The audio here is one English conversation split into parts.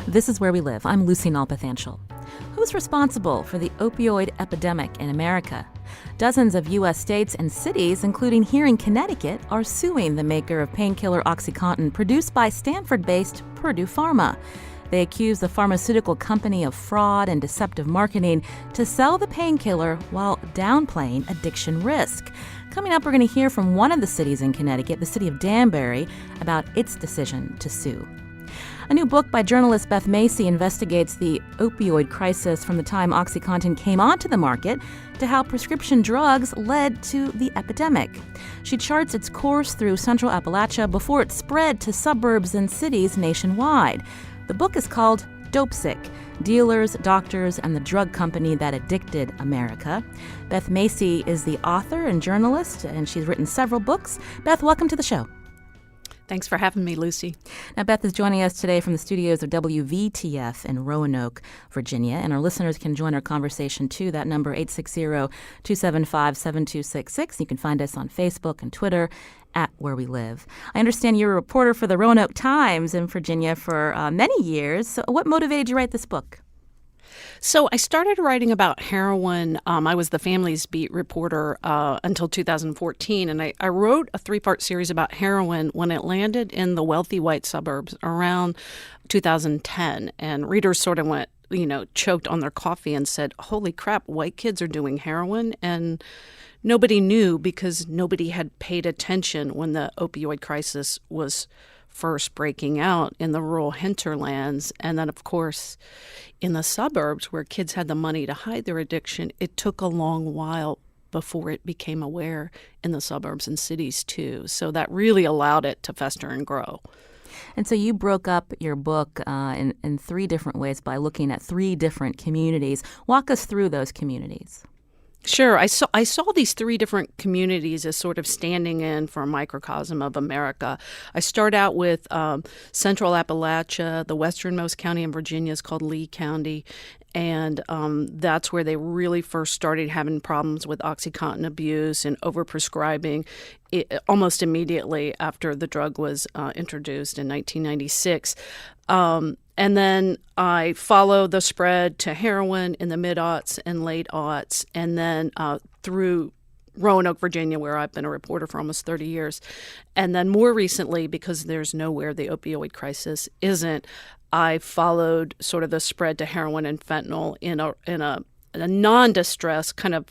This is Where We Live. I'm Lucy Nalpathanchel. Who's responsible for the opioid epidemic in America? Dozens of U.S. states and cities, including here in Connecticut, are suing the maker of painkiller OxyContin produced by Stanford-based Purdue Pharma. They accuse the pharmaceutical company of fraud and deceptive marketing to sell the painkiller while downplaying addiction risk. Coming up, we're going to hear from one of the cities in Connecticut, the city of Danbury, about its decision to sue. A new book by journalist Beth Macy investigates the opioid crisis from the time OxyContin came onto the market to how prescription drugs led to the epidemic. She charts its course through central Appalachia before it spread to suburbs and cities nationwide. The book is called Dopesick: Dealers, Doctors, and the Drug Company That Addicted America. Beth Macy is the author and journalist, and she's written several books. Beth, welcome to the show. Thanks for having me, Lucy. Now, Beth is joining us today from the studios of WVTF in Roanoke, Virginia, and our listeners can join our conversation too. That number, 860-275-7266. You can find us on Facebook and Twitter at Where We Live. I understand you're a reporter for the Roanoke Times in Virginia for many years. So what motivated you to write this book? So I started writing about heroin. I was the family's beat reporter until 2014, and I wrote a three-part series about heroin when it landed in the wealthy white suburbs around 2010. And readers sort of went, choked on their coffee and said, holy crap, white kids are doing heroin? And nobody knew because nobody had paid attention when the opioid crisis was first breaking out in the rural hinterlands. And then, of course, in the suburbs where kids had the money to hide their addiction, it took a long while before it became aware in the suburbs and cities, too. So that really allowed it to fester and grow. And so you broke up your book in three different ways by looking at three different communities. Walk us through those communities. Sure. I saw these three different communities as sort of standing in for a microcosm of America. I start out with central Appalachia. The westernmost county in Virginia is called Lee County, and that's where they really first started having problems with OxyContin abuse and overprescribing almost immediately after the drug was introduced in 1996. And then I follow the spread to heroin in the mid-aughts and late-aughts, and then through Roanoke, Virginia, where I've been a reporter for almost 30 years. And then more recently, because there's nowhere the opioid crisis isn't, I followed sort of the spread to heroin and fentanyl in a non-distressed kind of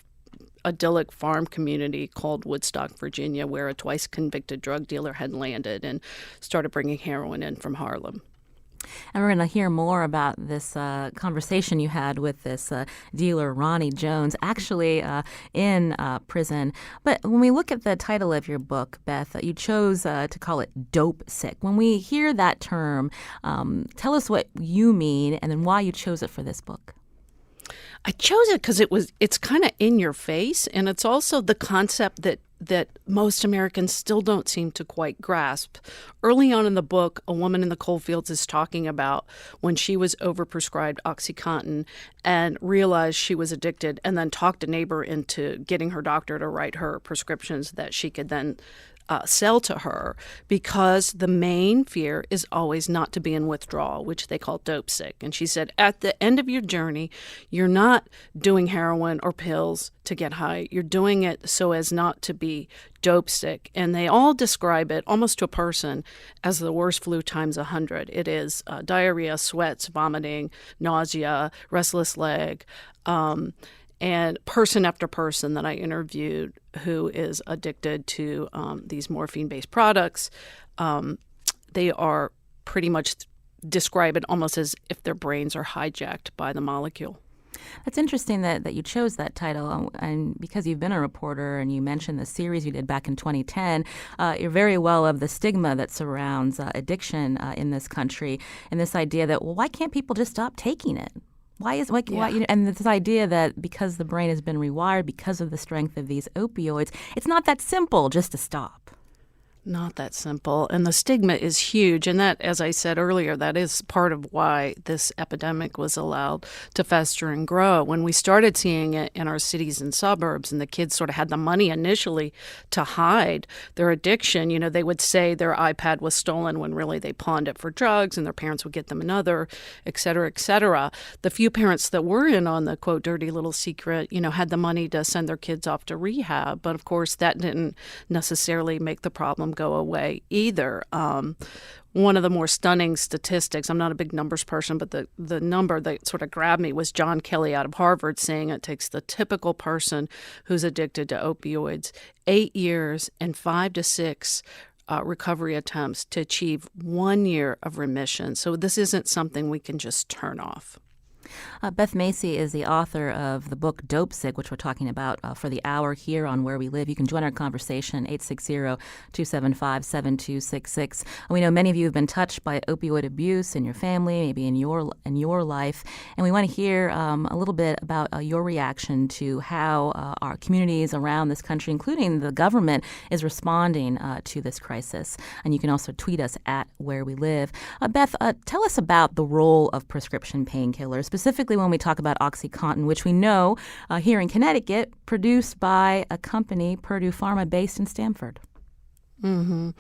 idyllic farm community called Woodstock, Virginia, where a twice-convicted drug dealer had landed and started bringing heroin in from Harlem. And we're going to hear more about this conversation you had with this dealer, Ronnie Jones, actually in prison. But when we look at the title of your book, Beth, you chose to call it Dopesick. When we hear that term, tell us what you mean and then why you chose it for this book. I chose it because it's kind of in your face, and it's also the concept that most Americans still don't seem to quite grasp. Early on in the book, a woman in the coal fields is talking about when she was overprescribed OxyContin and realized she was addicted, and then talked a neighbor into getting her doctor to write her prescriptions that she could then sell to her, because the main fear is always not to be in withdrawal, which they call dopesick. And she said, at the end of your journey, you're not doing heroin or pills to get high. You're doing it so as not to be dopesick. And they all describe it almost to a person as the worst flu times 100. It is diarrhea, sweats, vomiting, nausea, restless leg. And person after person that I interviewed who is addicted to these morphine-based products, they are pretty much describe it almost as if their brains are hijacked by the molecule. That's interesting that you chose that title, and because you've been a reporter and you mentioned the series you did back in 2010, you're very well of the stigma that surrounds addiction in this country, and this idea that, well, why can't people just stop taking it? Why, and this idea that because the brain has been rewired because of the strength of these opioids, it's not that simple just to stop. Not that simple. And the stigma is huge. And that, as I said earlier, that is part of why this epidemic was allowed to fester and grow. When we started seeing it in our cities and suburbs, and the kids sort of had the money initially to hide their addiction, they would say their iPad was stolen when really they pawned it for drugs, and their parents would get them another, et cetera, et cetera. The few parents that were in on the, quote, dirty little secret, had the money to send their kids off to rehab. But of course, that didn't necessarily make the problem go away either. One of the more stunning statistics, I'm not a big numbers person, but the number that sort of grabbed me was John Kelly out of Harvard saying it takes the typical person who's addicted to opioids 8 years and 5 to 6 recovery attempts to achieve 1 year of remission. So this isn't something we can just turn off. Beth Macy is the author of the book Dopesick, which we're talking about for the hour here on Where We Live. You can join our conversation, 860-275-7266. We know many of you have been touched by opioid abuse in your family, maybe in your life, and we want to hear a little bit about your reaction to how our communities around this country, including the government, is responding to this crisis. And you can also tweet us at Where We Live. Beth, tell us about the role of prescription painkillers, specifically when we talk about OxyContin, which we know here in Connecticut, produced by a company, Purdue Pharma, based in Stamford. Mm-hmm.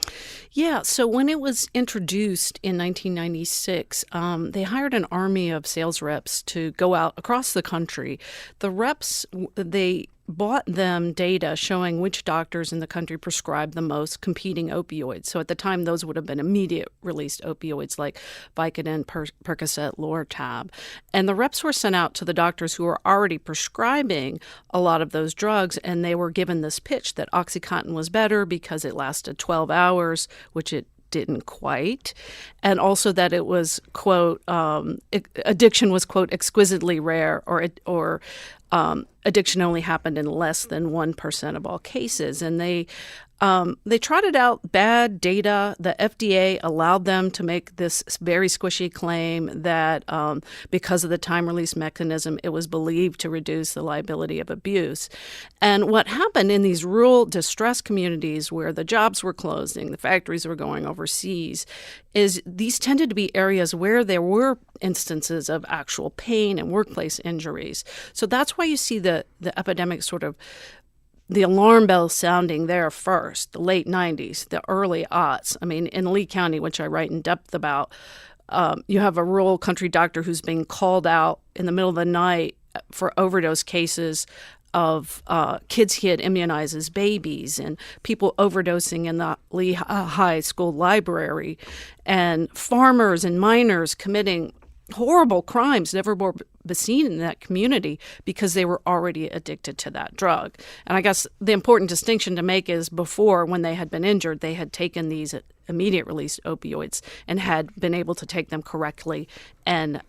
Yeah, so when it was introduced in 1996, they hired an army of sales reps to go out across the country. The reps, they bought them data showing which doctors in the country prescribed the most competing opioids. So at the time, those would have been immediate release opioids like Vicodin, Percocet, Lortab. And the reps were sent out to the doctors who were already prescribing a lot of those drugs, and they were given this pitch that OxyContin was better because it lasted 12 hours, which it didn't quite, and also that it was, quote, addiction was, quote, exquisitely rare, or addiction only happened in less than 1% of all cases. And they trotted out bad data. The FDA allowed them to make this very squishy claim that because of the time-release mechanism, it was believed to reduce the liability of abuse. And what happened in these rural distressed communities where the jobs were closing, the factories were going overseas, is these tended to be areas where there were instances of actual pain and workplace injuries. So that's why you see the epidemic sort of the alarm bell sounding there first, the late 90s, the early aughts. I mean, in Lee County, which I write in depth about, you have a rural country doctor who's being called out in the middle of the night for overdose cases of kids he had immunized as babies, and people overdosing in the Lee High School library, and farmers and miners committing horrible crimes never more seen in that community because they were already addicted to that drug. And I guess the important distinction to make is before, when they had been injured, they had taken these immediate release opioids and had been able to take them correctly and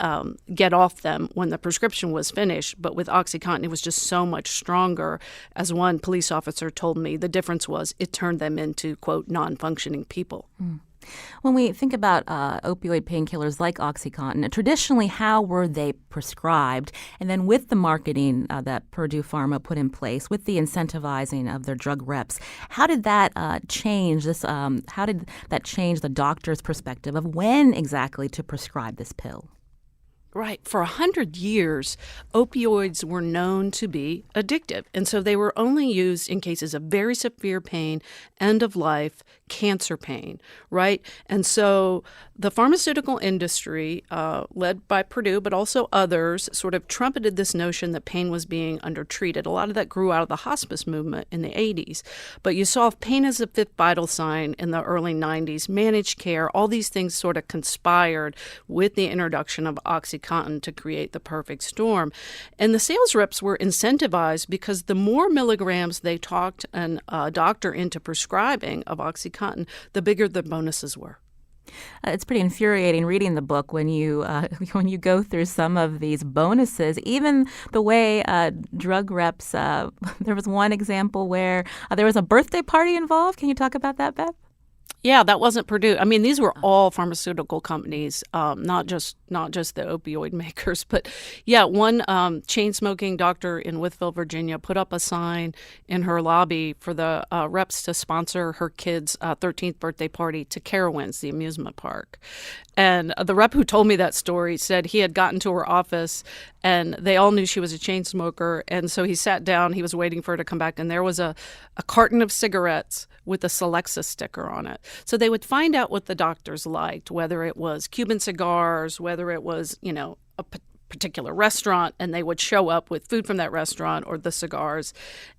get off them when the prescription was finished. But with OxyContin, it was just so much stronger. As one police officer told me, the difference was it turned them into, quote, non-functioning people. Mm. When we think about opioid painkillers like OxyContin, traditionally, how were they prescribed? And then with the marketing that Purdue Pharma put in place, with the incentivizing of their drug reps, how did that change this? How did that change the doctor's perspective of when exactly to prescribe this pill? Right. For 100 years, opioids were known to be addictive. And so they were only used in cases of very severe pain, end of life, cancer pain, right? And so the pharmaceutical industry, led by Purdue, but also others, sort of trumpeted this notion that pain was being undertreated. A lot of that grew out of the hospice movement in the 80s. But you saw pain as a fifth vital sign in the early 90s, managed care, all these things sort of conspired with the introduction of OxyContin to create the perfect storm. And the sales reps were incentivized because the more milligrams they talked a doctor into prescribing of OxyContin, the bigger the bonuses were. It's pretty infuriating reading the book when you go through some of these bonuses, even the way drug reps. There was one example where there was a birthday party involved. Can you talk about that, Beth? Yeah, that wasn't Purdue. I mean, these were all pharmaceutical companies, not just the opioid makers. But yeah, one chain smoking doctor in Wytheville, Virginia, put up a sign in her lobby for the reps to sponsor her kid's 13th birthday party to Carowinds, the amusement park. And the rep who told me that story said he had gotten to her office and they all knew she was a chain smoker. And so he sat down, he was waiting for her to come back, and there was a carton of cigarettes with a Celexa sticker on it. So they would find out what the doctors liked, whether it was Cuban cigars, whether it was, a particular restaurant, and they would show up with food from that restaurant or the cigars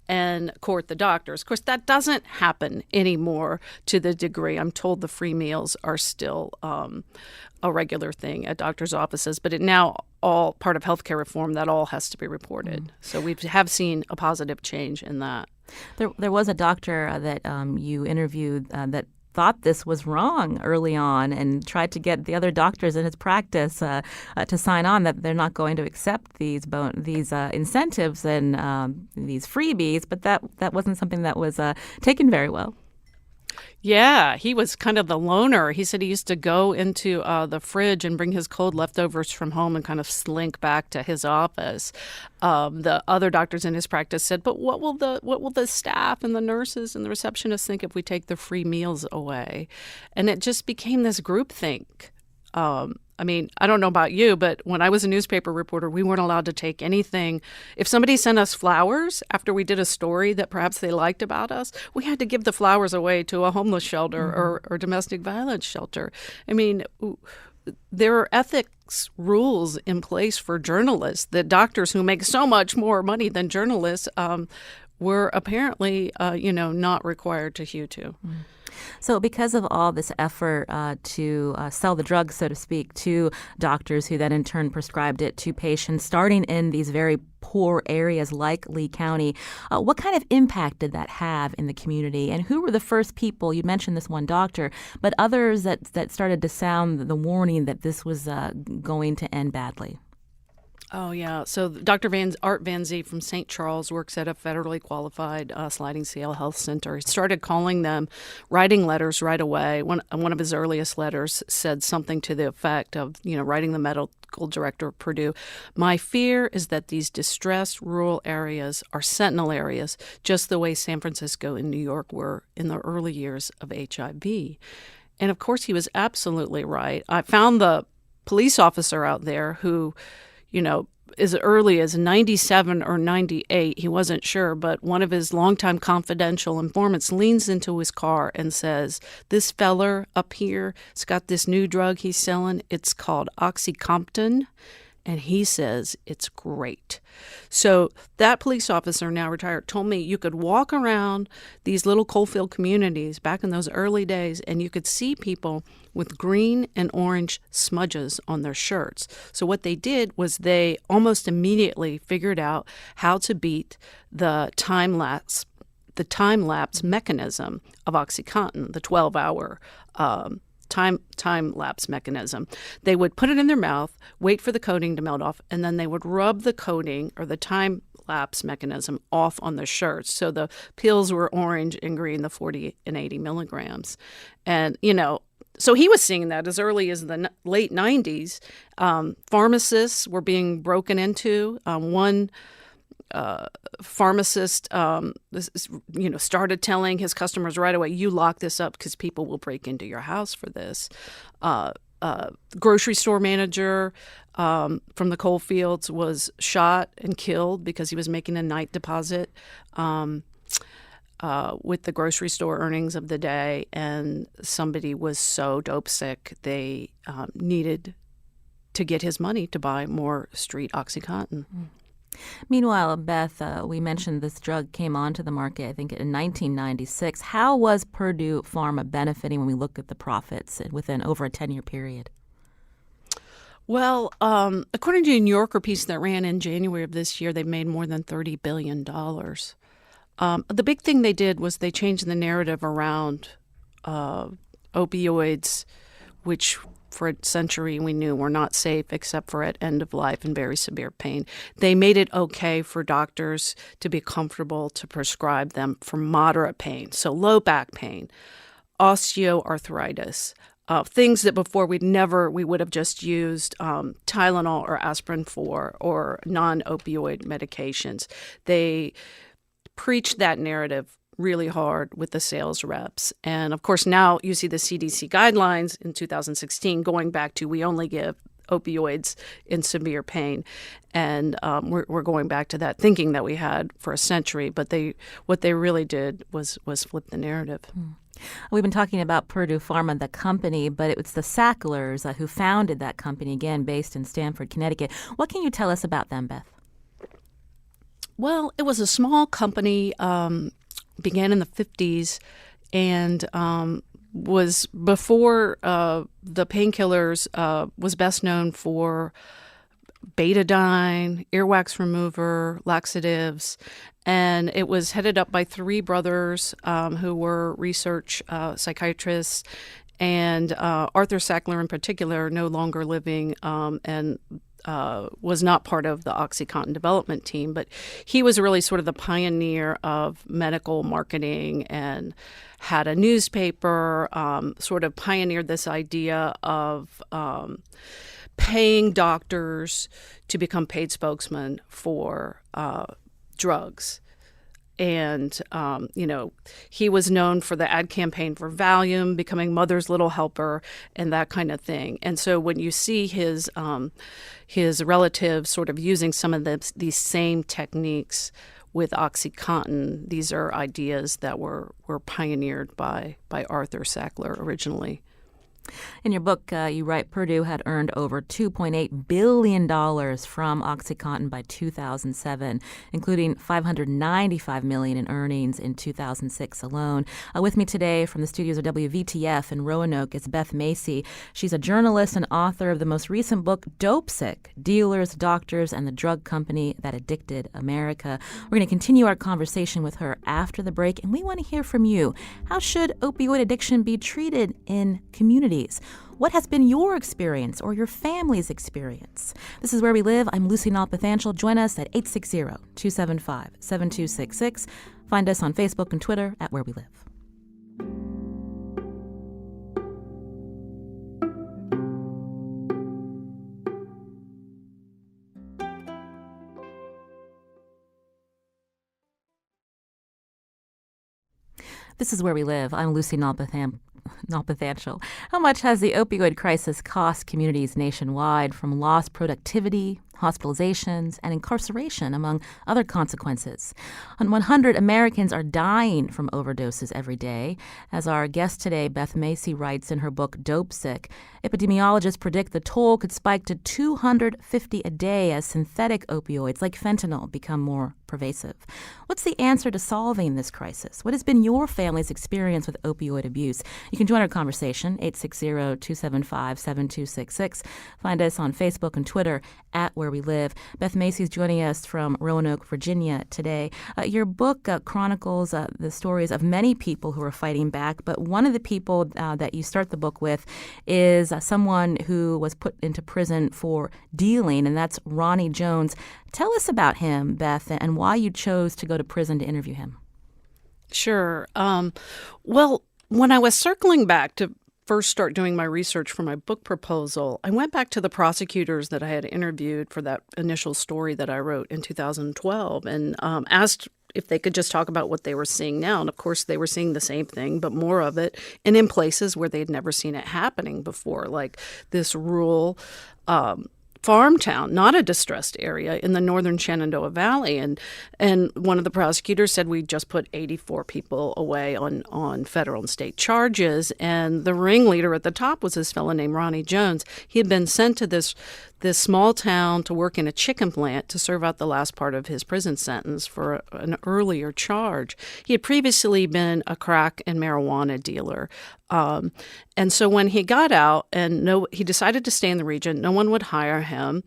and court the doctors. Of course, that doesn't happen anymore to the degree. I'm told the free meals are still a regular thing at doctors' offices, but it now all part of healthcare reform, that all has to be reported. So we have seen a positive change in that. There was a doctor that you interviewed that thought this was wrong early on and tried to get the other doctors in his practice to sign on that they're not going to accept these incentives and these freebies, but that wasn't something that was taken very well. Yeah, he was kind of the loner. He said he used to go into the fridge and bring his cold leftovers from home and kind of slink back to his office. The other doctors in his practice said, "But what will the staff and the nurses and the receptionists think if we take the free meals away?" And it just became this groupthink. I mean, I don't know about you, but when I was a newspaper reporter, we weren't allowed to take anything. If somebody sent us flowers after we did a story that perhaps they liked about us, we had to give the flowers away to a homeless shelter or domestic violence shelter. I mean, there are ethics rules in place for journalists that doctors who make so much more money than journalists were apparently, not required to hew to. So because of all this effort to sell the drug, so to speak, to doctors who then in turn prescribed it to patients, starting in these very poor areas like Lee County, what kind of impact did that have in the community? And who were the first people? You mentioned this one doctor, but others that started to sound the warning that this was going to end badly? Oh, yeah. So Dr. Art Van Zee from St. Charles works at a federally qualified sliding scale health center. He started calling them, writing letters right away. One of his earliest letters said something to the effect of, writing the medical director of Purdue, "My fear is that these distressed rural areas are sentinel areas, just the way San Francisco and New York were in the early years of HIV." And of course, he was absolutely right. I found the police officer out there who, as early as 97 or 98, he wasn't sure, but one of his longtime confidential informants leans into his car and says, "This feller up here has got this new drug he's selling. It's called OxyContin." And he says it's great. So that police officer, now retired, told me you could walk around these little coalfield communities back in those early days and you could see people with green and orange smudges on their shirts. So what they did was they almost immediately figured out how to beat the time lapse mechanism of OxyContin, the 12-hour time lapse mechanism. They would put it in their mouth, wait for the coating to melt off, and then they would rub the coating or the time lapse mechanism off on the shirts. So the pills were orange and green, the 40 and 80 milligrams. And, so he was seeing that as early as the late 90s. Pharmacists were being broken into. One pharmacist, started telling his customers right away, "You lock this up because people will break into your house for this." Grocery store manager from the coal fields was shot and killed because he was making a night deposit with the grocery store earnings of the day, and somebody was so dope sick they needed to get his money to buy more street OxyContin. Meanwhile, Beth, we mentioned this drug came onto the market, I think, in 1996. How was Purdue Pharma benefiting when we look at the profits within over a 10-year period? Well, according to a New Yorker piece that ran in January of this year, they've made more than $30 billion. The big thing they did was they changed the narrative around opioids, which for a century we knew were not safe except for at end of life and very severe pain. They made it okay for doctors to be comfortable to prescribe them for moderate pain, so low back pain, osteoarthritis. Things that before we would have just used Tylenol or aspirin for, or non-opioid medications. They preached that narrative really hard with the sales reps. And of course, now you see the CDC guidelines in 2016 going back to we only give opioids in severe pain. And we're going back to that thinking that we had for a century. But what they really did was flip the narrative. We've been talking about Purdue Pharma, the company, but it was the Sacklers who founded that company, again, based in Stamford, Connecticut. What can you tell us about them, Beth? Well, it was a small company, began in the 50s, and was before the painkillers, was best known for betadine, earwax remover, laxatives, and it was headed up by three brothers who were research psychiatrists, and Arthur Sackler in particular, no longer living, and was not part of the OxyContin development team, but he was really sort of the pioneer of medical marketing and had a newspaper, sort of pioneered this idea of paying doctors to become paid spokesmen for drugs. And, he was known for the ad campaign for Valium, becoming Mother's Little Helper, and that kind of thing. And so when you see his relatives sort of using some of these same techniques with OxyContin, these are ideas that were pioneered by Arthur Sackler originally. In your book, you write Purdue had earned over $2.8 billion from OxyContin by 2007, including $595 million in earnings in 2006 alone. With me today from the studios of WVTF in Roanoke is Beth Macy. She's a journalist and author of the most recent book, Dopesick, Dealers, Doctors, and the Drug Company That Addicted America. We're going to continue our conversation with her after the break, and we want to hear from you. How should opioid addiction be treated in communities? What has been your experience or your family's experience? This is Where We Live. I'm Lucy Nalpathanchel. Join us at 860-275-7266. Find us on Facebook and Twitter at Where We Live. This is Where We Live. I'm Lucy Nalpathanchel. How much has the opioid crisis cost communities nationwide, from lost productivity, hospitalizations, and incarceration, among other consequences? 100 Americans are dying from overdoses every day. As our guest today, Beth Macy, writes in her book, Dopesick, epidemiologists predict the toll could spike to 250 a day as synthetic opioids like fentanyl become more pervasive. What's the answer to solving this crisis? What has been your family's experience with opioid abuse? You can join our conversation, 860-275-7266. Find us on Facebook and Twitter at Where We Live. Beth Macy is joining us from Roanoke, Virginia today. Your book chronicles the stories of many people who are fighting back, but one of the people that you start the book with is someone who was put into prison for dealing, and that's Ronnie Jones. Tell us about him, Beth, and why you chose to go to prison to interview him. Sure. Well, when I was circling back to first start doing my research for my book proposal, I went back to the prosecutors that I had interviewed for that initial story that I wrote in 2012 and asked if they could just talk about what they were seeing now. And of course, they were seeing the same thing, but more of it, and in places where they'd never seen it happening before, like this rural farm town, not a distressed area in the northern Shenandoah Valley. And one of the prosecutors said we just put 84 people away on federal and state charges. And the ringleader at the top was this fellow named Ronnie Jones. He had been sent to this small town to work in a chicken plant to serve out the last part of his prison sentence for an earlier charge. He had previously been a crack and marijuana dealer. And so when he got out and he decided to stay in the region, no one would hire him.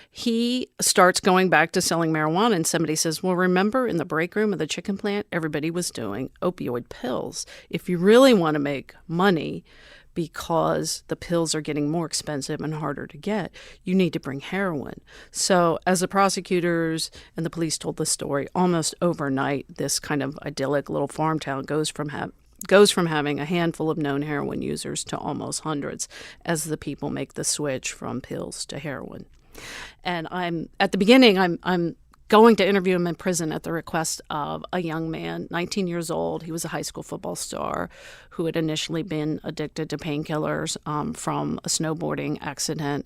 He starts going back to selling marijuana, and somebody says, well, remember in the break room of the chicken plant, everybody was doing opioid pills. If you really want to make money, because the pills are getting more expensive and harder to get, you need to bring heroin. So as the prosecutors and the police told the story, almost overnight, this kind of idyllic little farm town goes from goes from having a handful of known heroin users to almost hundreds as the people make the switch from pills to heroin. And I'm going to interview him in prison at the request of a young man, 19 years old. He was a high school football star who had initially been addicted to painkillers from a snowboarding accident.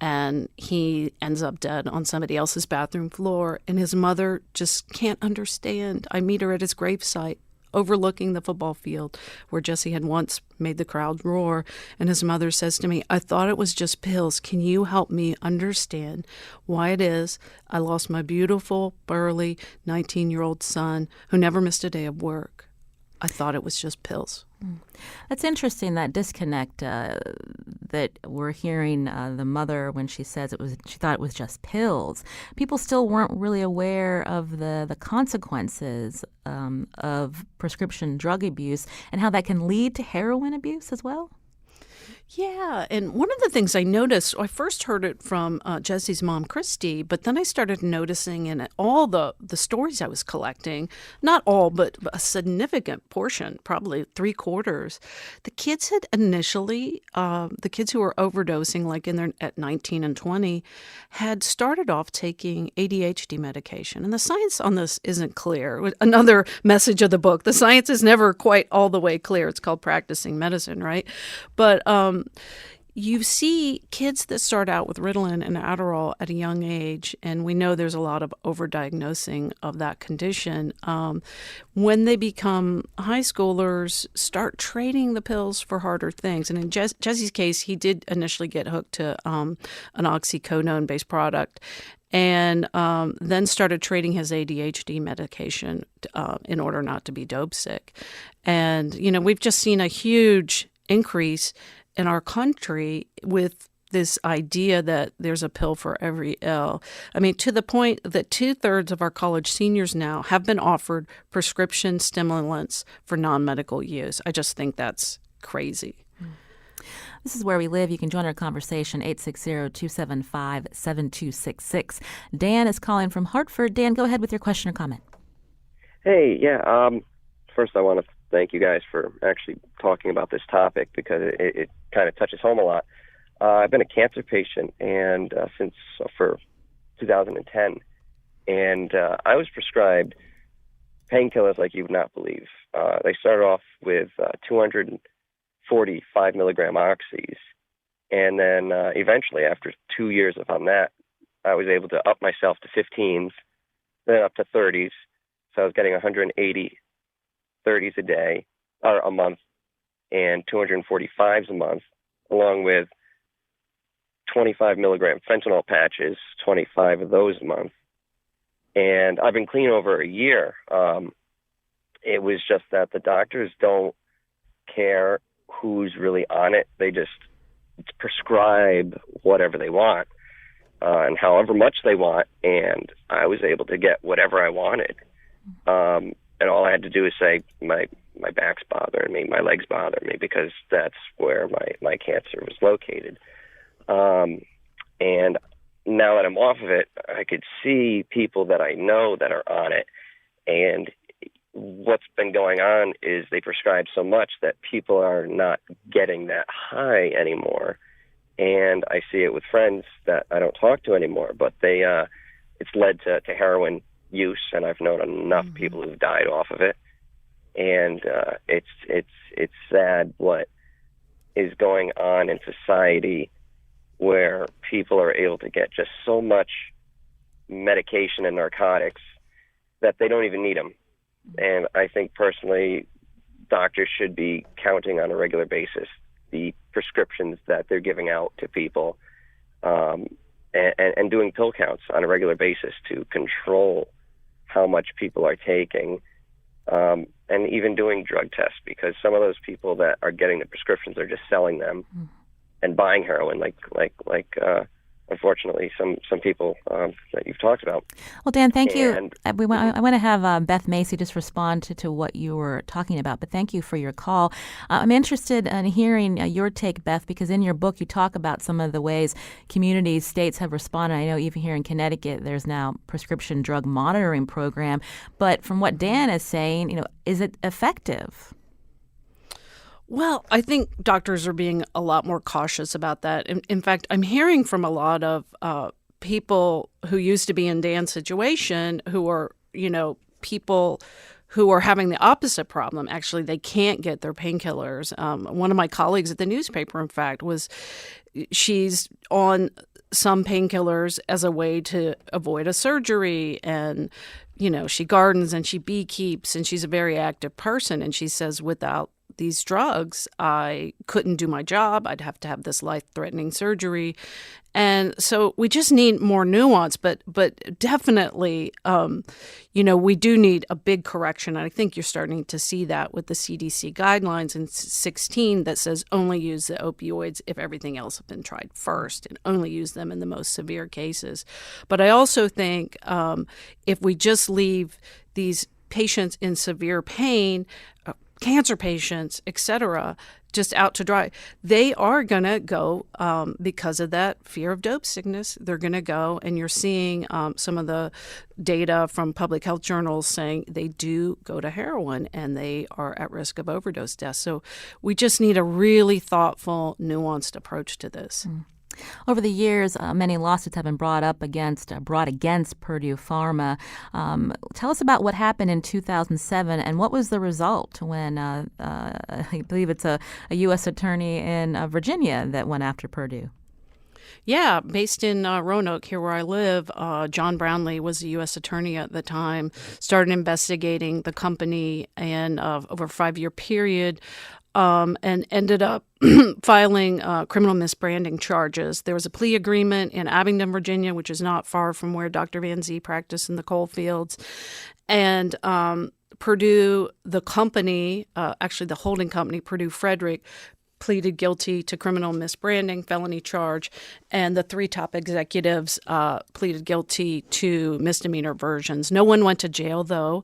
And he ends up dead on somebody else's bathroom floor. And his mother just can't understand. I meet her at his gravesite, overlooking the football field where Jesse had once made the crowd roar. And his mother says to me, "I thought it was just pills. Can you help me understand why it is I lost my beautiful, burly 19-year-old son who never missed a day of work? I thought it was just pills." That's interesting, that disconnect that we're hearing the mother when she says she thought it was just pills. People still weren't really aware of the consequences of prescription drug abuse and how that can lead to heroin abuse as well. Yeah, and one of the things I noticed, I first heard it from Jesse's mom, Christy, but then I started noticing in all the stories I was collecting, not all, but a significant portion, probably 3/4, the kids had initially, the kids who were overdosing, like at 19 and 20, had started off taking ADHD medication. And the science on this isn't clear. Another message of the book, the science is never quite all the way clear. It's called practicing medicine, right? But you see kids that start out with Ritalin and Adderall at a young age, and we know there's a lot of overdiagnosing of that condition. When they become high schoolers, start trading the pills for harder things. And in Jesse's case, he did initially get hooked to an oxycodone-based product, and then started trading his ADHD medication in order not to be Dopesick. And, we've just seen a huge increase in our country with this idea that there's a pill for every ill. I mean, to the point that 2/3 of our college seniors now have been offered prescription stimulants for non-medical use. I just think that's crazy. This is Where We Live. You can join our conversation, 860-275-7266. Dan is calling from Hartford. Dan, go ahead with your question or comment. Hey, yeah. First, I want to thank you guys for actually talking about this topic because it kind of touches home a lot. I've been a cancer patient and for 2010, and I was prescribed painkillers like you would not believe. They started off with 245 milligram oxys, and then eventually, after 2 years on that, I was able to up myself to 15s, then up to 30s. So I was getting 180 30s a day, or a month, and 245s a month, along with 25 milligram fentanyl patches, 25 of those a month. And I've been clean over a year. It was just that the doctors don't care who's really on it. They just prescribe whatever they want and however much they want. And I was able to get whatever I wanted. And all I had to do is say, my back's bothering me, my legs bother me, because that's where my cancer was located. And now that I'm off of it, I could see people that I know that are on it. And what's been going on is they prescribe so much that people are not getting that high anymore. And I see it with friends that I don't talk to anymore, but it's led to heroin use, and I've known enough people who've died off of it. And it's sad what is going on in society, where people are able to get just so much medication and narcotics that they don't even need them. And I think personally, doctors should be counting on a regular basis the prescriptions that they're giving out to people, and doing pill counts on a regular basis to control how much people are taking, and even doing drug tests, because some of those people that are getting the prescriptions are just selling them and buying heroin, like unfortunately some people that you've talked about. Well, Dan, thank you. I want to have Beth Macy just respond to what you were talking about, but thank you for your call. I'm interested in hearing your take, Beth, because in your book you talk about some of the ways communities, states have responded. I know even here in Connecticut there's now prescription drug monitoring program, but from what Dan is saying, is it effective? Well, I think doctors are being a lot more cautious about that. In fact, I'm hearing from a lot of people who used to be in Dan's situation who are, people who are having the opposite problem. Actually, they can't get their painkillers. One of my colleagues at the newspaper, in fact, she's on some painkillers as a way to avoid a surgery. And, she gardens and she beekeeps and she's a very active person. And she says, without these drugs, I couldn't do my job. I'd have to have this life-threatening surgery. And so we just need more nuance, but definitely, we do need a big correction. And I think you're starting to see that with the CDC guidelines in 16 that says only use the opioids if everything else has been tried first, and only use them in the most severe cases. But I also think if we just leave these patients in severe pain, cancer patients, et cetera, just out to dry, they are going to go because of that fear of dope sickness. They're going to go, and you're seeing some of the data from public health journals saying they do go to heroin and they are at risk of overdose deaths. So we just need a really thoughtful, nuanced approach to this. Over the years, many lawsuits have been brought against Purdue Pharma. Tell us about what happened in 2007 and what was the result when I believe it's a U.S. attorney in Virginia that went after Purdue. Yeah, based in Roanoke, here where I live, John Brownlee was the U.S. attorney at the time, started investigating the company and over a 5-year period, and ended up filing criminal misbranding charges. There was a plea agreement in Abingdon, Virginia, which is not far from where Dr. Van Zee practiced in the coal fields. And Purdue, the company, actually the holding company, Purdue Frederick, pleaded guilty to criminal misbranding, felony charge, and the 3 top executives pleaded guilty to misdemeanor versions. No one went to jail, though,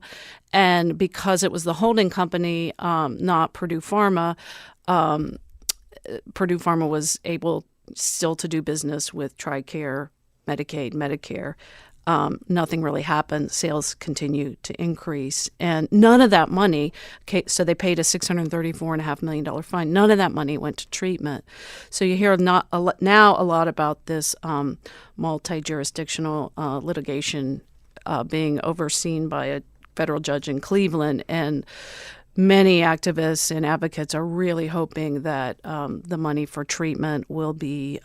and because it was the holding company, not Purdue Pharma, Purdue Pharma was able still to do business with TRICARE, Medicaid, Medicare. Nothing really happened. Sales continue to increase. And none of that money, so they paid a $634.5 million fine. None of that money went to treatment. So you hear now a lot about this multi-jurisdictional litigation being overseen by a federal judge in Cleveland. And many activists and advocates are really hoping that the money for treatment will be,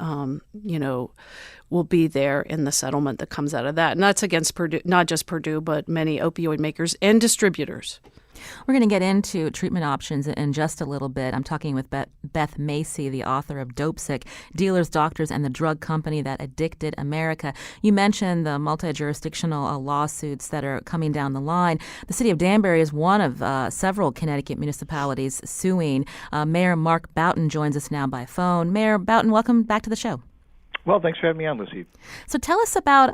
will be there in the settlement that comes out of that. And that's against Purdue, not just Purdue, but many opioid makers and distributors. We're going to get into treatment options in just a little bit. I'm talking with Beth Macy, the author of Dopesick, Dealers, Doctors, and the Drug Company That Addicted America. You mentioned the multi-jurisdictional lawsuits that are coming down the line. The city of Danbury is one of several Connecticut municipalities suing. Mayor Mark Boughton joins us now by phone. Mayor Boughton, welcome back to the show. Well, thanks for having me on, Lucy. So tell us about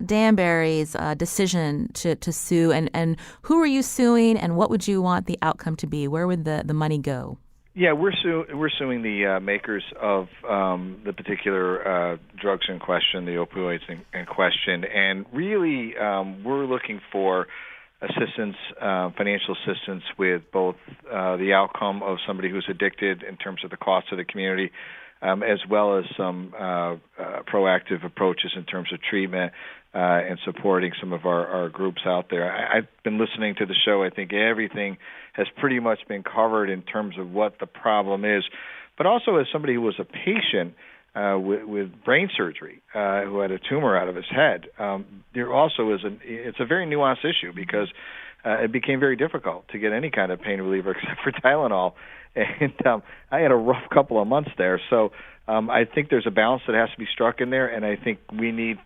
Danbury's decision to sue, and who are you suing, and what would you want the outcome to be? Where would the money go? Yeah, we're suing the makers of the particular drugs in question, the opioids in question, and really we're looking for assistance, financial assistance with both the outcome of somebody who's addicted in terms of the cost to the community, as well as some proactive approaches in terms of treatment and supporting some of our groups out there. I've been listening to the show. I think everything has pretty much been covered in terms of what the problem is. But also as somebody who was a patient with brain surgery, who had a tumor out of his head, there also is it's a very nuanced issue because it became very difficult to get any kind of pain reliever except for Tylenol. And I had a rough couple of months there. So I think there's a balance that has to be struck in there, and I think we need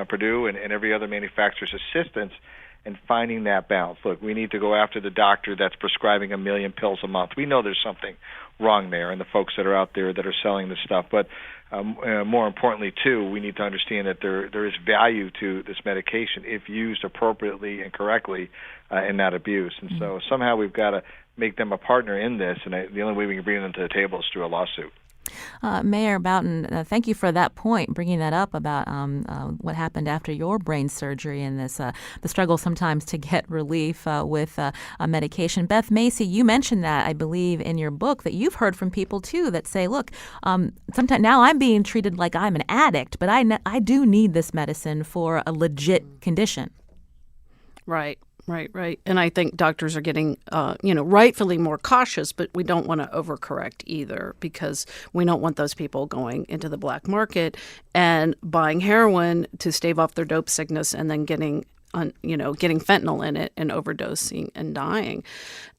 Purdue and every other manufacturer's assistance in finding that balance. Look, we need to go after the doctor that's prescribing 1 million pills a month. We know there's something wrong there, and the folks that are out there that are selling this stuff. But more importantly, too, we need to understand that there is value to this medication if used appropriately and correctly and not abused. And so somehow we've got to make them a partner in this, and the only way we can bring them to the table is through a lawsuit. Mayor Boughton, thank you for that point, bringing that up about what happened after your brain surgery and the struggle sometimes to get relief with a medication. Beth Macy, you mentioned that, I believe, in your book, that you've heard from people, too, that say, look, sometimes now I'm being treated like I'm an addict, but I do need this medicine for a legit condition. Right. And I think doctors are getting, rightfully more cautious, but we don't want to overcorrect either, because we don't want those people going into the black market and buying heroin to stave off their dope sickness and then getting fentanyl in it and overdosing and dying.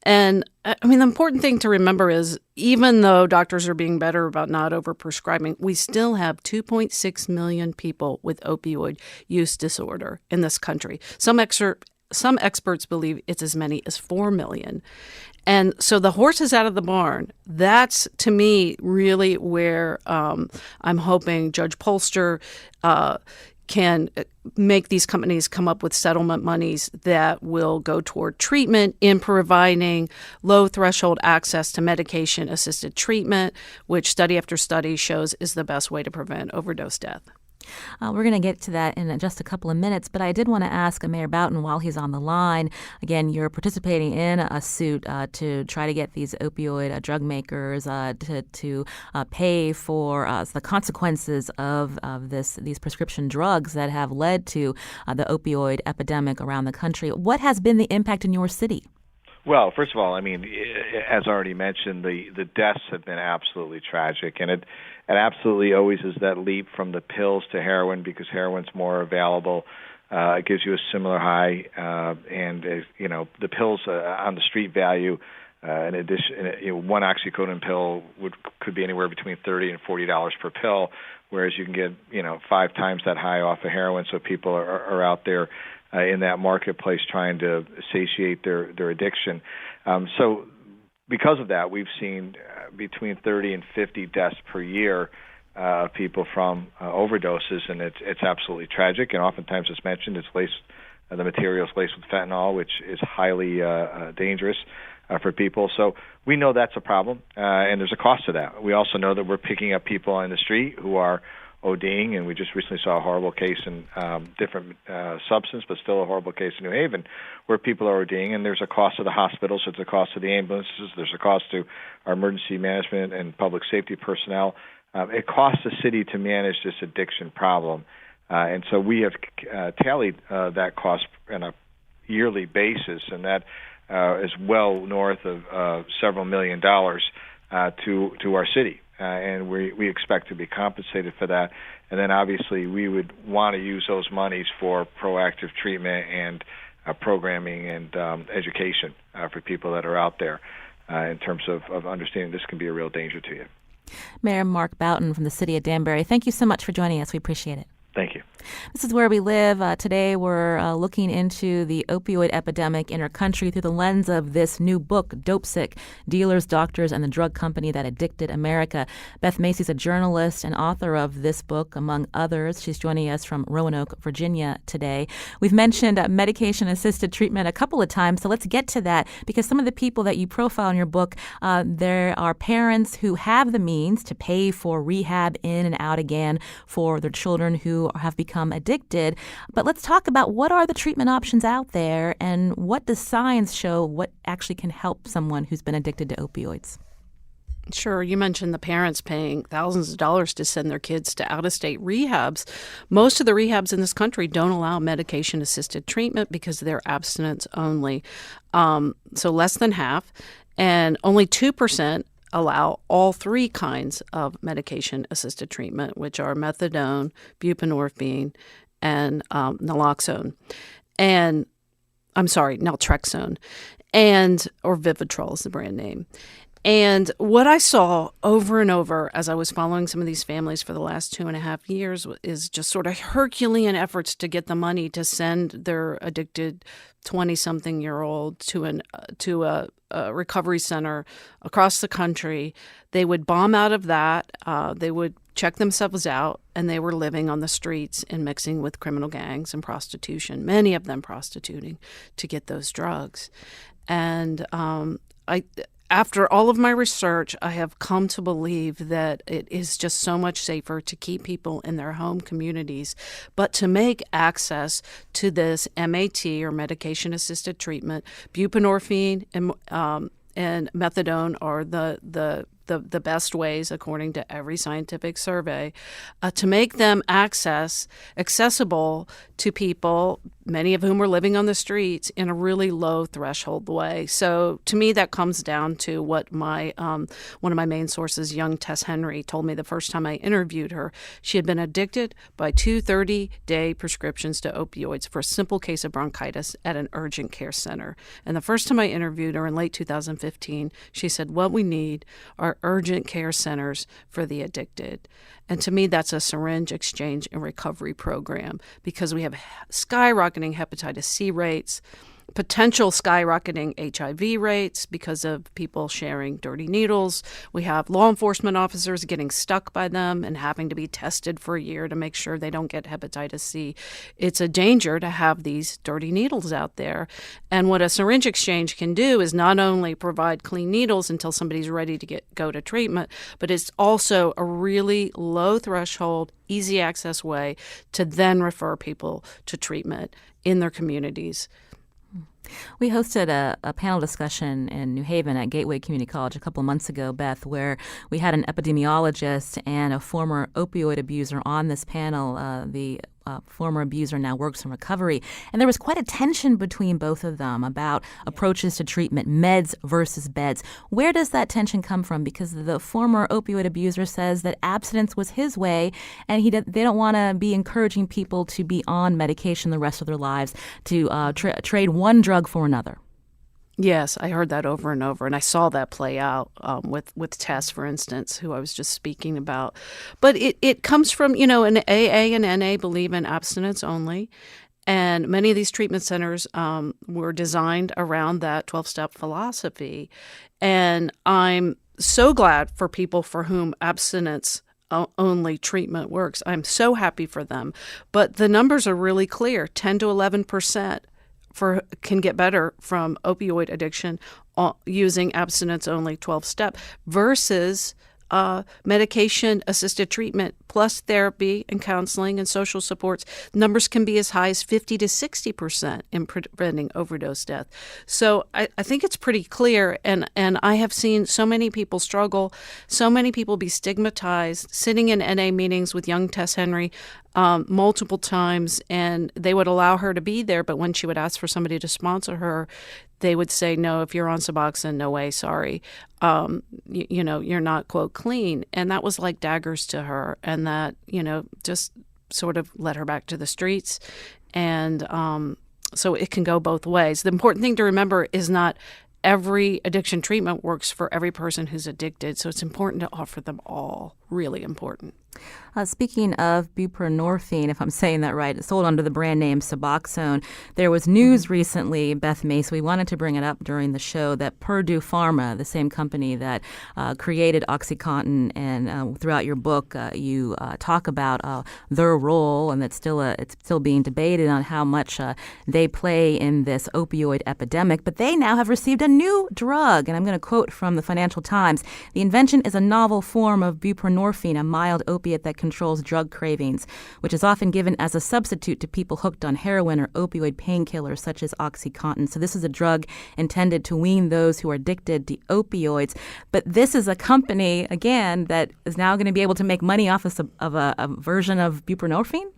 And I mean, the important thing to remember is, even though doctors are being better about not overprescribing, we still have 2.6 million people with opioid use disorder in this country. Some experts believe it's as many as 4 million. And so the horse is out of the barn. That's, to me, really where I'm hoping Judge Polster can make these companies come up with settlement monies that will go toward treatment in providing low-threshold access to medication-assisted treatment, which study after study shows is the best way to prevent overdose death. We're going to get to that in just a couple of minutes, but I did want to ask Mayor Boughton, while he's on the line, again, you're participating in a suit to try to get these opioid drug makers to pay for the consequences of these prescription drugs that have led to the opioid epidemic around the country. What has been the impact in your city? Well, first of all, I mean, as already mentioned, the deaths have been absolutely tragic, and it absolutely always is that leap from the pills to heroin, because heroin's more available. It gives you a similar high, and the pills on the street value. In addition, one oxycodone pill could be anywhere between $30 and $40 per pill, whereas you can get 5 times that high off of heroin. So people are out there in that marketplace trying to satiate their addiction. So because of that, we've seen between 30 and 50 deaths per year of people from overdoses, and it's absolutely tragic. And oftentimes, as mentioned, the material is laced with fentanyl, which is highly dangerous for people. So we know that's a problem, and there's a cost to that. We also know that we're picking up people on the street who are ODing, and we just recently saw a horrible case in different substance, but still a horrible case in New Haven, where people are ODing, and there's a cost to the hospitals, there's a cost to the ambulances, there's a cost to our emergency management and public safety personnel. It costs the city to manage this addiction problem, and so we have tallied that cost on a yearly basis, and that is well north of several $1 million to our city. And we expect to be compensated for that. And then obviously we would want to use those monies for proactive treatment and programming and education for people that are out there in terms of understanding this can be a real danger to you. Mayor Mark Boughton from the city of Danbury, thank you so much for joining us. We appreciate it. Thank you. This is Where We Live. Today we're looking into the opioid epidemic in our country through the lens of this new book, Dopesick, Dealers, Doctors, and the Drug Company That Addicted America. Beth Macy's a journalist and author of this book, among others. She's joining us from Roanoke, Virginia today. We've mentioned medication-assisted treatment a couple of times, so let's get to that, because some of the people that you profile in your book, there are parents who have the means to pay for rehab in and out again for their children who have become addicted. But let's talk about what are the treatment options out there, and what does science show what actually can help someone who's been addicted to opioids? Sure. You mentioned the parents paying thousands of dollars to send their kids to out-of-state rehabs. Most of the rehabs in this country don't allow medication-assisted treatment because they're abstinence only. So less than half, and only 2% allow all 3 kinds of medication-assisted treatment, which are methadone, buprenorphine, and naloxone. And naltrexone, or Vivitrol is the brand name. And what I saw over and over as I was following some of these families for the last 2.5 years is just sort of Herculean efforts to get the money to send their addicted 20-something-year-old to a recovery center across the country. They would bomb out of that. They would check themselves out, and they were living on the streets and mixing with criminal gangs and prostitution, many of them prostituting to get those drugs. And after all of my research, I have come to believe that it is just so much safer to keep people in their home communities, but to make access to this MAT, or medication-assisted treatment, buprenorphine and methadone are the best ways, according to every scientific survey, to make them accessible to people, many of whom are living on the streets, in a really low threshold way. So to me, that comes down to what my one of my main sources, young Tess Henry, told me the first time I interviewed her. She had been addicted by 2 30-day prescriptions to opioids for a simple case of bronchitis at an urgent care center. And the first time I interviewed her in late 2015, she said, what we need are urgent care centers for the addicted. And to me, that's a syringe exchange and recovery program, because we have skyrocketing hepatitis C rates, potential skyrocketing HIV rates because of people sharing dirty needles. We have law enforcement officers getting stuck by them and having to be tested for a year to make sure they don't get hepatitis C. It's a danger to have these dirty needles out there. And what a syringe exchange can do is not only provide clean needles until somebody's ready to go to treatment, but it's also a really low threshold, easy access way to then refer people to treatment in their communities. We hosted a panel discussion in New Haven at Gateway Community College a couple of months ago, Beth, where we had an epidemiologist and a former opioid abuser on this panel. The former abuser now works in recovery. And there was quite a tension between both of them about approaches to treatment, meds versus beds. Where does that tension come from? Because the former opioid abuser says that abstinence was his way, and they don't want to be encouraging people to be on medication the rest of their lives, to trade one drug for another. Yes, I heard that over and over, and I saw that play out with Tess, for instance, who I was just speaking about. But it comes from, an AA and NA believe in abstinence only, and many of these treatment centers were designed around that 12-step philosophy. And I'm so glad for people for whom abstinence only treatment works. I'm so happy for them. But the numbers are really clear, 10 to 11% can get better from opioid addiction using abstinence-only 12-step versus medication-assisted treatment plus therapy and counseling and social supports. Numbers can be as high as 50 to 60% in preventing overdose death. So I think it's pretty clear, and I have seen so many people struggle, so many people be stigmatized, sitting in NA meetings with young Tess Henry multiple times, and they would allow her to be there, but when she would ask for somebody to sponsor her, they would say, no, if you're on Suboxone, no way, sorry. You're not, quote, clean. And that was like daggers to her. And that, just sort of led her back to the streets. And so it can go both ways. The important thing to remember is not every addiction treatment works for every person who's addicted. So it's important to offer them all. Really important. Speaking of buprenorphine, if I'm saying that right, it's sold under the brand name Suboxone. There was news recently, Beth Mace, we wanted to bring it up during the show, that Purdue Pharma, the same company that created OxyContin, and throughout your book you talk about their role, and it's still being debated on how much they play in this opioid epidemic. But they now have received a new drug, and I'm going to quote from the Financial Times. The invention is a novel form of buprenorphine, a mild opiate that controls drug cravings, which is often given as a substitute to people hooked on heroin or opioid painkillers such as OxyContin. So this is a drug intended to wean those who are addicted to opioids. But this is a company, again, that is now going to be able to make money off of a version of buprenorphine?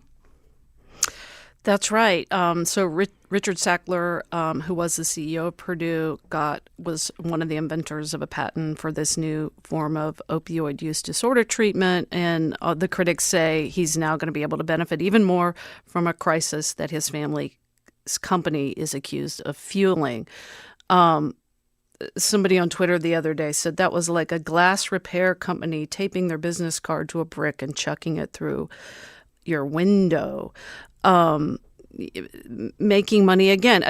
That's right. So Richard Sackler, who was the CEO of Purdue, was one of the inventors of a patent for this new form of opioid use disorder treatment. And the critics say he's now going to be able to benefit even more from a crisis that his family's company is accused of fueling. Somebody on Twitter the other day said that was like a glass repair company taping their business card to a brick and chucking it through your window. Making money again.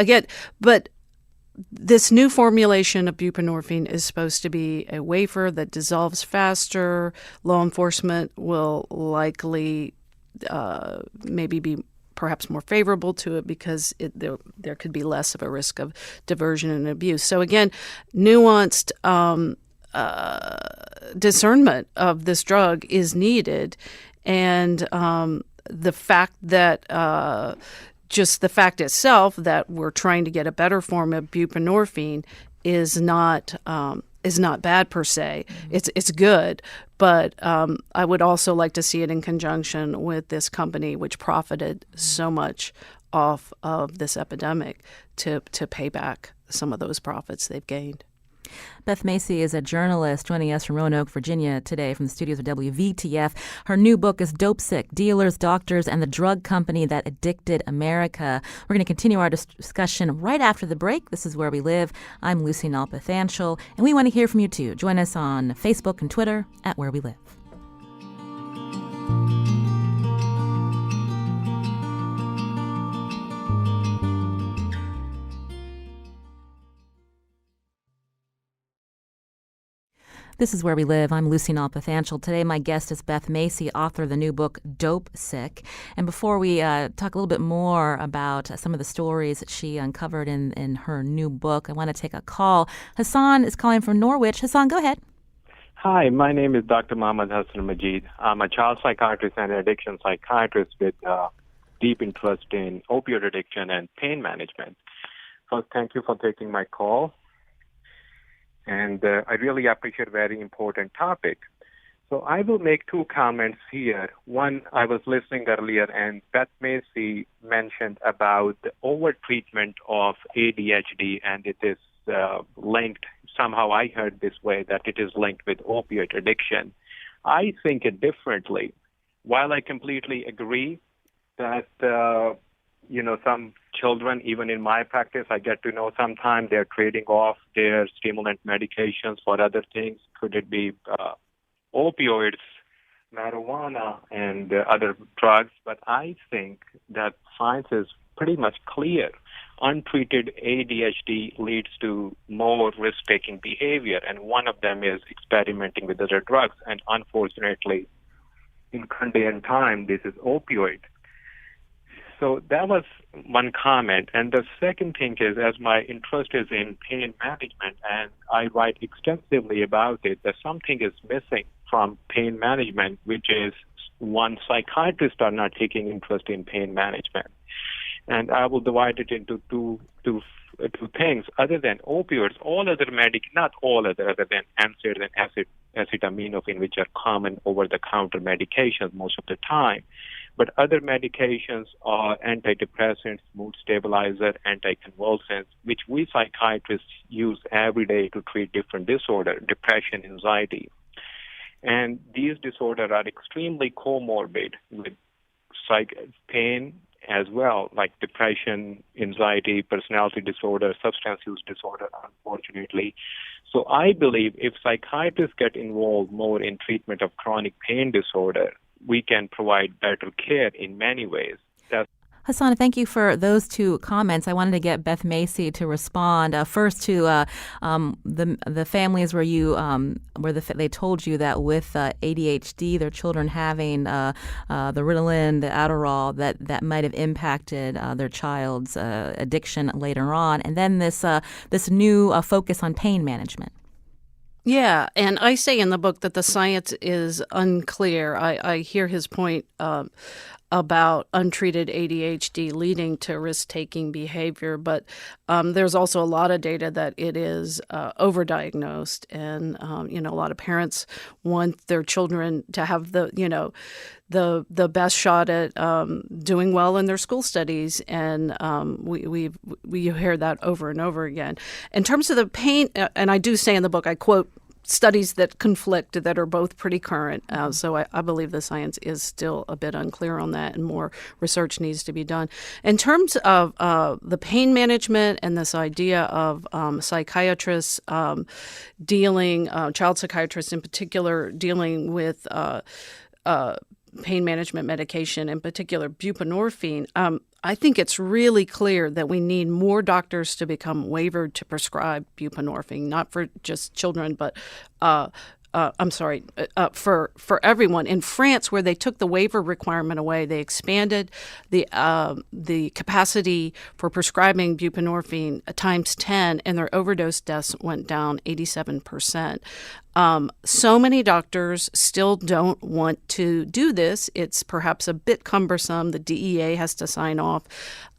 But this new formulation of buprenorphine is supposed to be a wafer that dissolves faster. Law enforcement will likely maybe be perhaps more favorable to it because there could be less of a risk of diversion and abuse. So again, nuanced discernment of this drug is needed, and the fact that just the fact itself that we're trying to get a better form of buprenorphine is not bad per se. It's good, but I would also like to see it in conjunction with this company, which profited so much off of this epidemic, to pay back some of those profits they've gained. Beth Macy is a journalist joining us from Roanoke, Virginia today from the studios of WVTF. Her new book is Dopesick, Dealers, Doctors, and the Drug Company That Addicted America. We're going to continue our discussion right after the break. This is Where We Live. I'm Lucy Nalpathanchel, and we want to hear from you too. Join us on Facebook and Twitter at Where We Live. This is Where We Live. I'm Lucy Nalpathanchel. Today, my guest is Beth Macy, author of the new book, Dopesick. And before we talk a little bit more about some of the stories that she uncovered in her new book, I want to take a call. Hassan is calling from Norwich. Hassan, go ahead. Hi, my name is Dr. Mohammad Hassan Majid. I'm a child psychiatrist and addiction psychiatrist with deep interest in opioid addiction and pain management. So thank you for taking my call. And I really appreciate a very important topic. So I will make two comments here. One, I was listening earlier, and Beth Macy mentioned about the overtreatment of ADHD, and it is linked. Somehow I heard this way, that it is linked with opioid addiction. I think it differently. While I completely agree that some children, even in my practice, I get to know sometimes they're trading off their stimulant medications for other things. Could it be opioids, marijuana, and other drugs? But I think that science is pretty much clear. Untreated ADHD leads to more risk-taking behavior, and one of them is experimenting with other drugs. And unfortunately, in current day and time, this is opioid. So that was one comment. And the second thing is, as my interest is in pain management, and I write extensively about it, that something is missing from pain management, which is, one, psychiatrists are not taking interest in pain management. And I will divide it into two things. Other than opioids, all other not all other than NSAIDs and acetaminophen, which are common over-the-counter medications most of the time. But other medications are antidepressants, mood stabilizer, anticonvulsants, which we psychiatrists use every day to treat different disorders, depression, anxiety. And these disorders are extremely comorbid with pain as well, like depression, anxiety, personality disorder, substance use disorder, unfortunately. So I believe if psychiatrists get involved more in treatment of chronic pain disorder, we can provide better care in many ways. Hassan, thank you for those two comments. I wanted to get Beth Macy to respond first to the families where they told you that with ADHD, their children having the Ritalin, the Adderall, that might have impacted their child's addiction later on, and then this new focus on pain management. Yeah, and I say in the book that the science is unclear. I hear his point about untreated ADHD leading to risk-taking behavior, but there's also a lot of data that it is overdiagnosed, and a lot of parents want their children to have the best shot at doing well in their school studies, and we hear that over and over again. In terms of the pain, and I do say in the book, I quote studies that conflict that are both pretty current. So I believe the science is still a bit unclear on that, and more research needs to be done. In terms of the pain management and this idea of psychiatrists child psychiatrists in particular, dealing with pain management medication, in particular buprenorphine, I think it's really clear that we need more doctors to become waivered to prescribe buprenorphine, not for just children, but for everyone. In France, where they took the waiver requirement away, they expanded the capacity for prescribing buprenorphine times 10, and their overdose deaths went down 87%. So many doctors still don't want to do this. It's perhaps a bit cumbersome. The DEA has to sign off.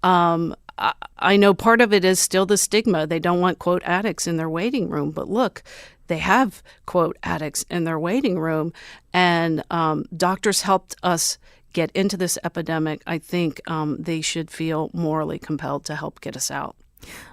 I know part of it is still the stigma. They don't want, quote, addicts in their waiting room. But look, they have, quote, addicts in their waiting room. And doctors helped us get into this epidemic. I think they should feel morally compelled to help get us out.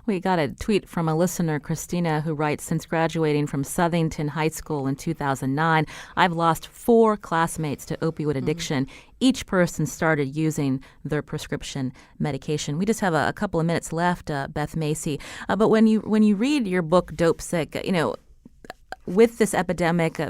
We got a tweet from a listener, Christina, who writes, since graduating from Southington High School in 2009, I've lost 4 classmates to opioid addiction. Each person started using their prescription medication. We just have a couple of minutes left, Beth Macy. But when you read your book, Dopesick, with this epidemic,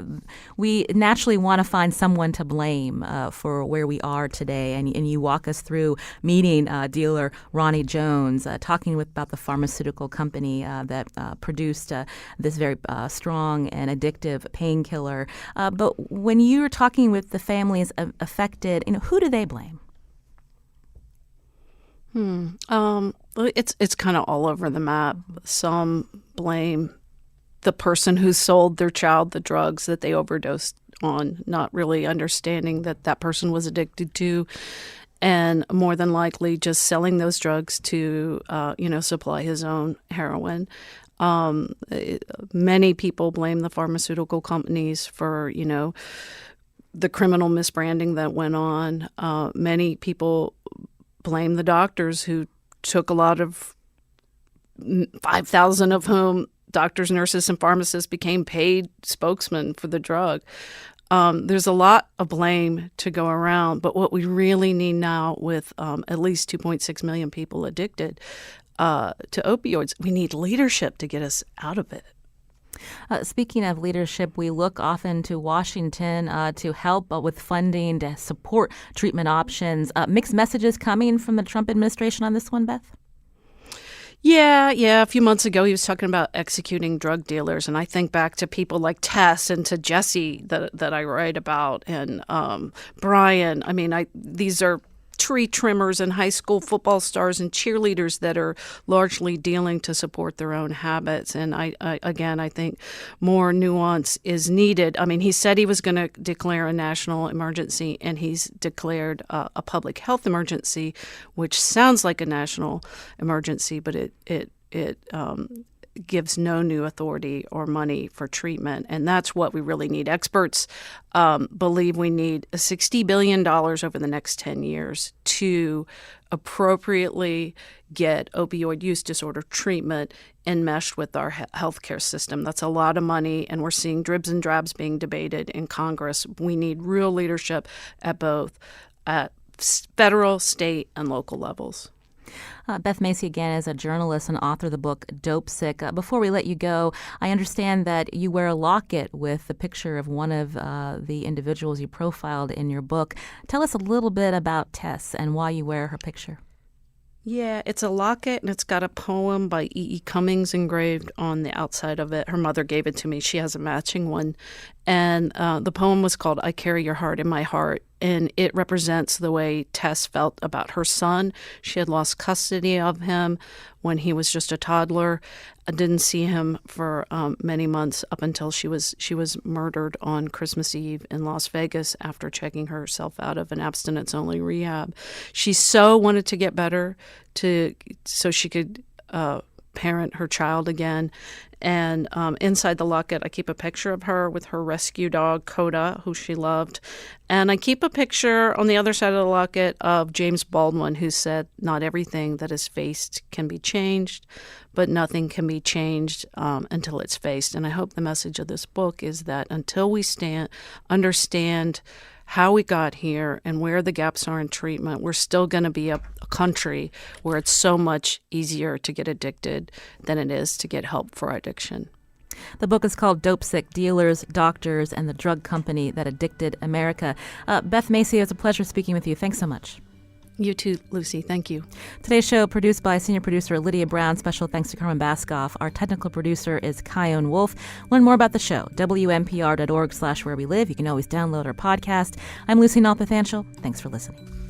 we naturally want to find someone to blame for where we are today. And you walk us through meeting dealer Ronnie Jones, talking about the pharmaceutical company that produced this very strong and addictive painkiller. But when you're talking with the families affected, who do they blame? It's kind of all over the map. Some blame the person who sold their child the drugs that they overdosed on, not really understanding that that person was addicted to, and more than likely just selling those drugs to, supply his own heroin. Many people blame the pharmaceutical companies for, the criminal misbranding that went on. Many people blame the doctors who took a lot of 5,000 of whom doctors, nurses, and pharmacists became paid spokesmen for the drug. There's a lot of blame to go around, but what we really need now with at least 2.6 million people addicted to opioids, we need leadership to get us out of it. Speaking of leadership, we look often to Washington to help with funding, to support treatment options. Mixed messages coming from the Trump administration on this one, Beth? Yeah. A few months ago, he was talking about executing drug dealers, and I think back to people like Tess and to Jesse that I write about, and Brian. I mean, these are tree trimmers and high school football stars and cheerleaders that are largely dealing to support their own habits. And I think more nuance is needed. I mean, he said he was going to declare a national emergency, and he's declared a public health emergency, which sounds like a national emergency, but it gives no new authority or money for treatment. And that's what we really need. Experts believe we need $60 billion over the next 10 years to appropriately get opioid use disorder treatment enmeshed with our healthcare system. That's a lot of money, and we're seeing dribs and drabs being debated in Congress. We need real leadership at both federal, state, and local levels. Beth Macy, again, is a journalist and author of the book Dopesick. Before we let you go, I understand that you wear a locket with the picture of one of the individuals you profiled in your book. Tell us a little bit about Tess and why you wear her picture. Yeah, it's a locket, and it's got a poem by E.E. Cummings engraved on the outside of it. Her mother gave it to me. She has a matching one. And the poem was called I Carry Your Heart in My Heart, and it represents the way Tess felt about her son. She had lost custody of him when he was just a toddler. I didn't see him for many months up until she was murdered on Christmas Eve in Las Vegas after checking herself out of an abstinence-only rehab. She so wanted to get better so she could parent her child again. And inside the locket, I keep a picture of her with her rescue dog, Coda, who she loved. And I keep a picture on the other side of the locket of James Baldwin, who said, not everything that is faced can be changed, but nothing can be changed until it's faced. And I hope the message of this book is that until we understand how we got here and where the gaps are in treatment, we're still going to be a country where it's so much easier to get addicted than it is to get help for addiction. The book is called Dopesick, Dealers, Doctors, and the Drug Company That Addicted America. Beth Macy, it was a pleasure speaking with you. Thanks so much. You too, Lucy. Thank you. Today's show produced by senior producer Lydia Brown. Special thanks to Carmen Baskoff. Our technical producer is Kyone Wolf. Learn more about the show, WNPR.org/where we live. You can always download our podcast. I'm Lucy Nalpathanchel. Thanks for listening.